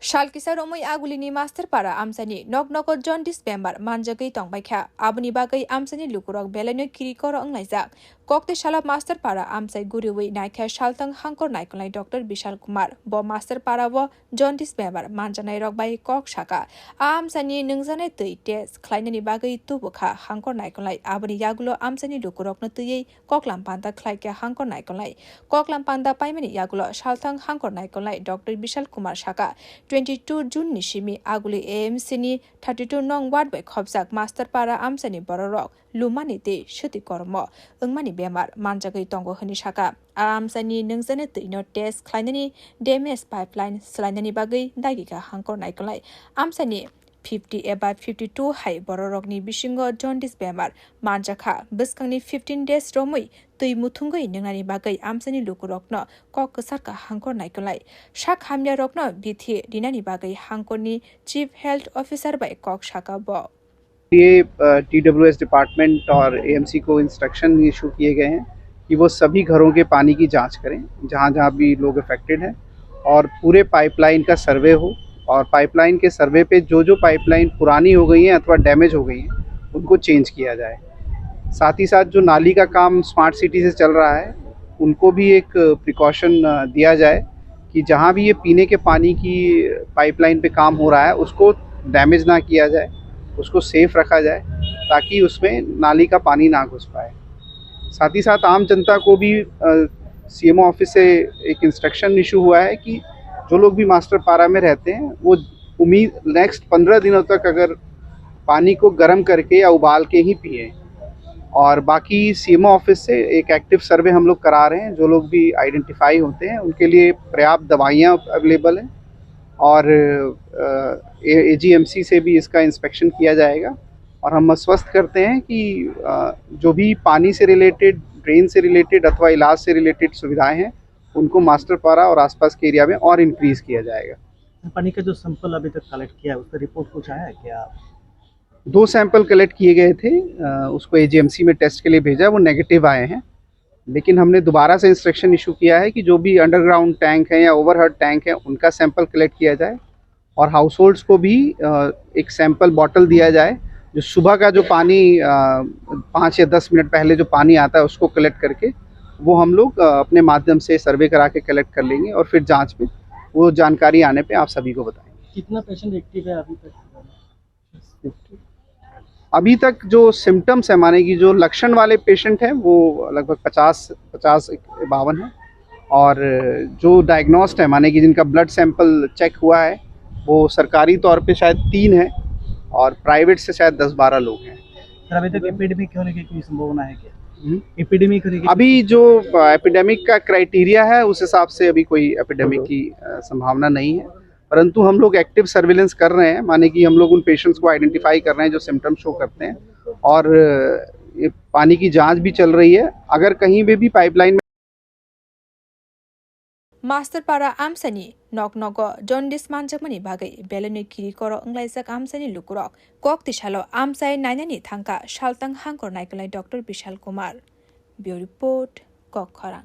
Shalkisa romoi agulini master para amsani nok nokot jaundice bemar manjagai tongbaikha abuni bagai amsani lukurok belano kirikoro anglaijak kokte shala master para amsai guriwi naikha shaltang hangkor naikolai Dr. Bishal Kumar bo master para wo jaundice bemar manjanai rok bai kok shaka amsani nungjanai tui test khlainani bagai tubukha hangkor naikolai abuni yagulo amsani lukurok no tui koklam panda khlaike hangkor naikolai koklam panda paimani yagulo shaltang hangkor naikolai Dr. Bishal Kumar shaka 22 June nishimi aguli AMC ni 32 nong ward by khobjak master para amsani bororok lumani te shuti kormo ungmani bemar manjagai tongo hani shaka amsani nungjane tino test khlainani damage pipeline slainani bagai dagika hangkor naikolai amsani 50 about 52 hai bororokni bisingo jaundice bemar manjakha biskangni 15 days romoi tui muthungoi ningani bagai amsani lukurokno kok sarka hangkor naikolai shak hamya rokno bithi dinani bagai hangkorni chief health officer by kok shaka bo ये TWS department और AMC को instruction issue किए गए हैं कि वो सभी घरों के पानी की जांच करें जहां जहां भी लोग अफेक्टेड हैं और पूरे पाइपलाइन का सर्वे हो और पाइपलाइन के सर्वे पे जो जो पाइपलाइन पुरानी हो गई हैं अथवा डैमेज हो गई हैं उनको चेंज किया जाए। साथ ही साथ जो नाली का काम स्मार्ट सिटी से चल रहा है उनको भी एक प्रिकॉशन दिया जाए कि जहाँ भी ये पीने के पानी की पाइपलाइन पे काम हो रहा है उसको डैमेज ना किया जाए, उसको सेफ रखा जाए ताकि उसमें नाली का पानी ना घुस पाए। साथ ही साथ आम जनता को भी CMO ऑफिस से एक इंस्ट्रक्शन इशू हुआ है कि जो लोग भी मास्टर पारा में रहते हैं वो उम्मीद नेक्स्ट 15 दिनों तक अगर पानी को गर्म करके या उबाल के ही पिए। और बाकी CMO ऑफिस से एक एक्टिव सर्वे हम लोग करा रहे हैं। जो लोग भी आइडेंटिफाई होते हैं उनके लिए पर्याप्त दवाइयाँ अवेलेबल हैं और AGMC से भी इसका इंस्पेक्शन किया जाएगा। और हम आश्वस्त करते हैं कि जो भी पानी से रिलेटेड, ड्रेन से रिलेटेड अथवा इलाज से रिलेटेड सुविधाएं हैं उनको मास्टर पारा और आसपास के एरिया में और इंक्रीज किया जाएगा। पानी का जो सैंपल अभी तक कलेक्ट किया है उसका रिपोर्ट कुछ आया है क्या? 2 सैंपल कलेक्ट किए गए थे, उसको AGMC में टेस्ट के लिए भेजा, वो नेगेटिव आए हैं। लेकिन हमने दोबारा से इंस्ट्रक्शन इशू किया है कि जो भी अंडरग्राउंड टैंक है या ओवरहेड टैंक है उनका सैंपल कलेक्ट किया जाए और हाउस होल्ड्स को भी एक सैंपल बॉटल दिया जाए जो सुबह का जो पानी 5 या 10 मिनट पहले जो पानी आता है उसको कलेक्ट करके वो हम लोग अपने माध्यम से सर्वे करा के कलेक्ट कर लेंगे और फिर जांच में वो जानकारी आने पे आप सभी को बताएंगे। कितना पेशेंट एक्टिव है अभी तक? अभी तक जो सिम्टम्स है, माने कि जो लक्षण वाले पेशेंट हैं वो लगभग 50-52 हैं और जो डायग्नोस्ड है, माने कि जिनका ब्लड सैंपल चेक हुआ है वो सरकारी तौर पे शायद 3 है और प्राइवेट से शायद 10-12 लोग हैं। सर अभी तक एपिडेमिक होने की कोई संभावना है क्या? एपिडेमिक होने की अभी जो एपिडेमिक का क्राइटेरिया है उस हिसाब से अभी कोई एपिडेमिक की संभावना नहीं है, परंतु हम लोग एक्टिव सर्विलेंस कर रहे हैं, माने कि हम लोग उन पेशेंट्स को आइडेंटिफाई कर रहे हैं जो सिम्टम शो करते हैं और ये पानी की जांच भी चल रही है। अगर कहीं भी पाइपलाइन मास्टर पारा आमसनी नक नगो जन्डिस मानजकमनि बागै बेलनि किरिकरो अंग्लाइजक आमसनी लुकुरक कोक तिशालो आमसाय नायनानि थांका शालतां हांकर नायकलाय डॉक्टर बिशाल कुमार ब्यूरो रिपोर्ट कोक खरां।